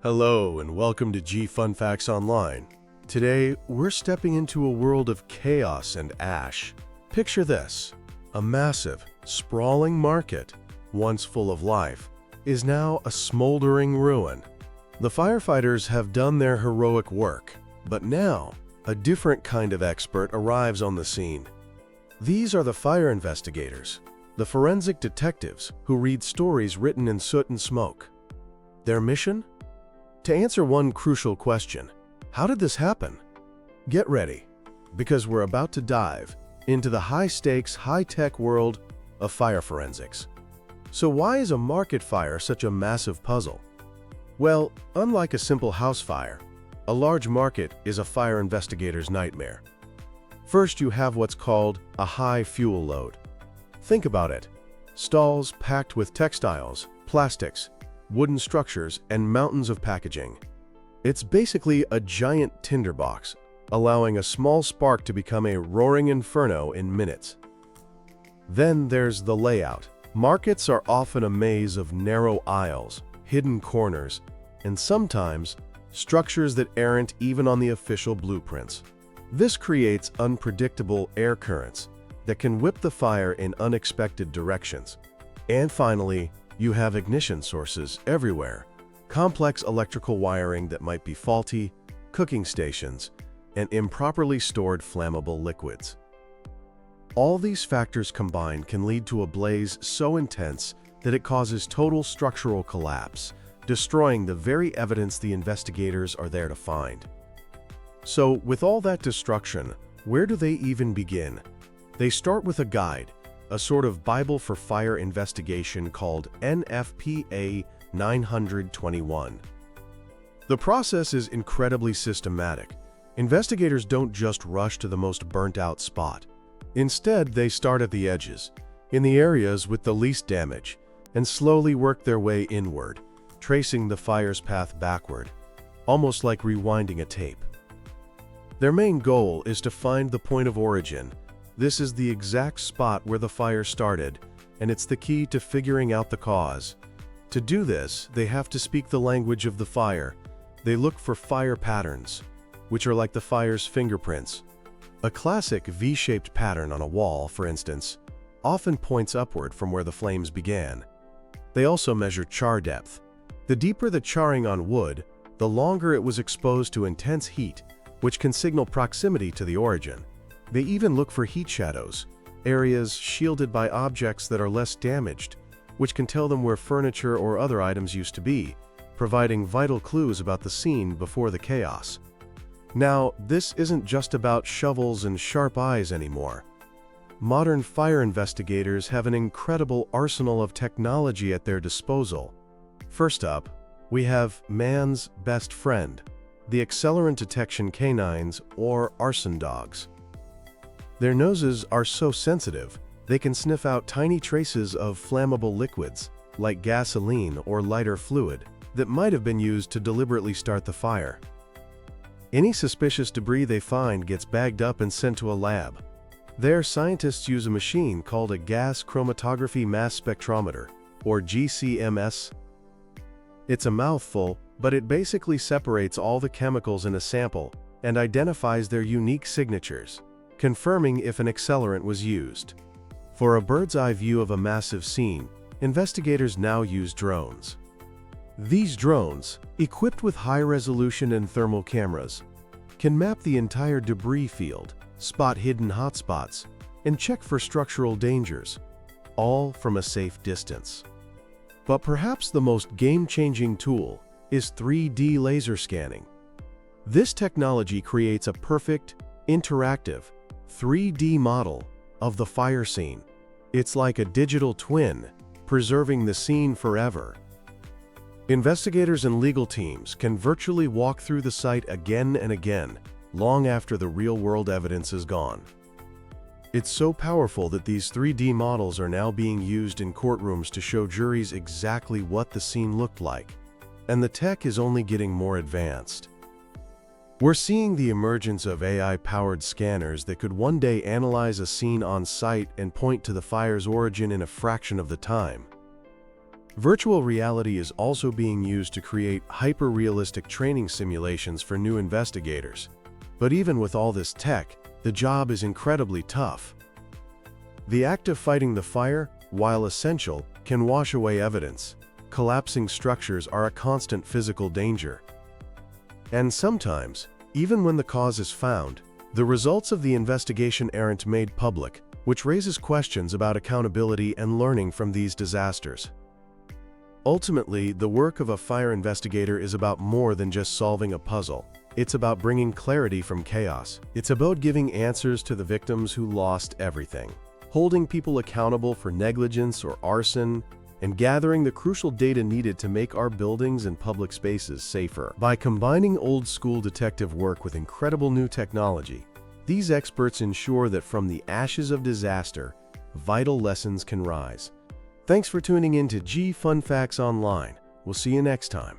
Hello and welcome to G Fun Facts Online. Today, we're stepping into a world of chaos and ash. Picture this: a massive, sprawling market, once full of life, is now a smoldering ruin. The firefighters have done their heroic work, but now, a different kind of expert arrives on the scene. These are the fire investigators, the forensic detectives who read stories written in soot and smoke. Their mission? To answer one crucial question: how did this happen? Get ready, because we're about to dive into the high-stakes, high-tech world of fire forensics. So why is a market fire such a massive puzzle? Well, unlike a simple house fire, a large market is a fire investigator's nightmare. First, you have what's called a high fuel load. Think about it: stalls packed with textiles, plastics, wooden structures, and mountains of packaging. It's basically a giant tinderbox, allowing a small spark to become a roaring inferno in minutes. Then there's the layout. Markets are often a maze of narrow aisles, hidden corners, and sometimes structures that aren't even on the official blueprints. This creates unpredictable air currents that can whip the fire in unexpected directions. And finally, you have ignition sources everywhere, complex electrical wiring that might be faulty, cooking stations, and improperly stored flammable liquids. All these factors combined can lead to a blaze so intense that it causes total structural collapse, destroying the very evidence the investigators are there to find. So, with all that destruction, where do they even begin? They start with a guide, a sort of Bible for fire investigation called NFPA 921. The process is incredibly systematic. Investigators don't just rush to the most burnt-out spot. Instead, they start at the edges, in the areas with the least damage, and slowly work their way inward, tracing the fire's path backward, almost like rewinding a tape. Their main goal is to find the point of origin. This is the exact spot where the fire started, and it's the key to figuring out the cause. To do this, they have to speak the language of the fire. They look for fire patterns, which are like the fire's fingerprints. A classic V-shaped pattern on a wall, for instance, often points upward from where the flames began. They also measure char depth. The deeper the charring on wood, the longer it was exposed to intense heat, which can signal proximity to the origin. They even look for heat shadows, areas shielded by objects that are less damaged, which can tell them where furniture or other items used to be, providing vital clues about the scene before the chaos. Now, this isn't just about shovels and sharp eyes anymore. Modern fire investigators have an incredible arsenal of technology at their disposal. First up, we have man's best friend, the accelerant detection canines, or arson dogs. Their noses are so sensitive, they can sniff out tiny traces of flammable liquids, like gasoline or lighter fluid, that might have been used to deliberately start the fire. Any suspicious debris they find gets bagged up and sent to a lab. There, scientists use a machine called a gas chromatography mass spectrometer, or GCMS. It's a mouthful, but it basically separates all the chemicals in a sample and identifies their unique signatures, confirming if an accelerant was used. For a bird's-eye view of a massive scene, investigators now use drones. These drones, equipped with high-resolution and thermal cameras, can map the entire debris field, spot hidden hotspots, and check for structural dangers, all from a safe distance. But perhaps the most game-changing tool is 3D laser scanning. This technology creates a perfect, interactive, 3D model of the fire scene. It's like a digital twin, preserving the scene forever. Investigators and legal teams can virtually walk through the site again and again, long after the real-world evidence is gone. It's so powerful that these 3D models are now being used in courtrooms to show juries exactly what the scene looked like. And the tech is only getting more advanced. We're seeing the emergence of AI-powered scanners that could one day analyze a scene on site and point to the fire's origin in a fraction of the time. Virtual reality is also being used to create hyper-realistic training simulations for new investigators. But even with all this tech, the job is incredibly tough. The act of fighting the fire, while essential, can wash away evidence. Collapsing structures are a constant physical danger. And sometimes, even when the cause is found, the results of the investigation aren't made public, which raises questions about accountability and learning from these disasters. Ultimately, the work of a fire investigator is about more than just solving a puzzle. It's about bringing clarity from chaos. It's about giving answers to the victims who lost everything, holding people accountable for negligence or arson, and gathering the crucial data needed to make our buildings and public spaces safer. By combining old-school detective work with incredible new technology, these experts ensure that from the ashes of disaster, vital lessons can rise. Thanks for tuning in to G Fun Facts Online. We'll see you next time.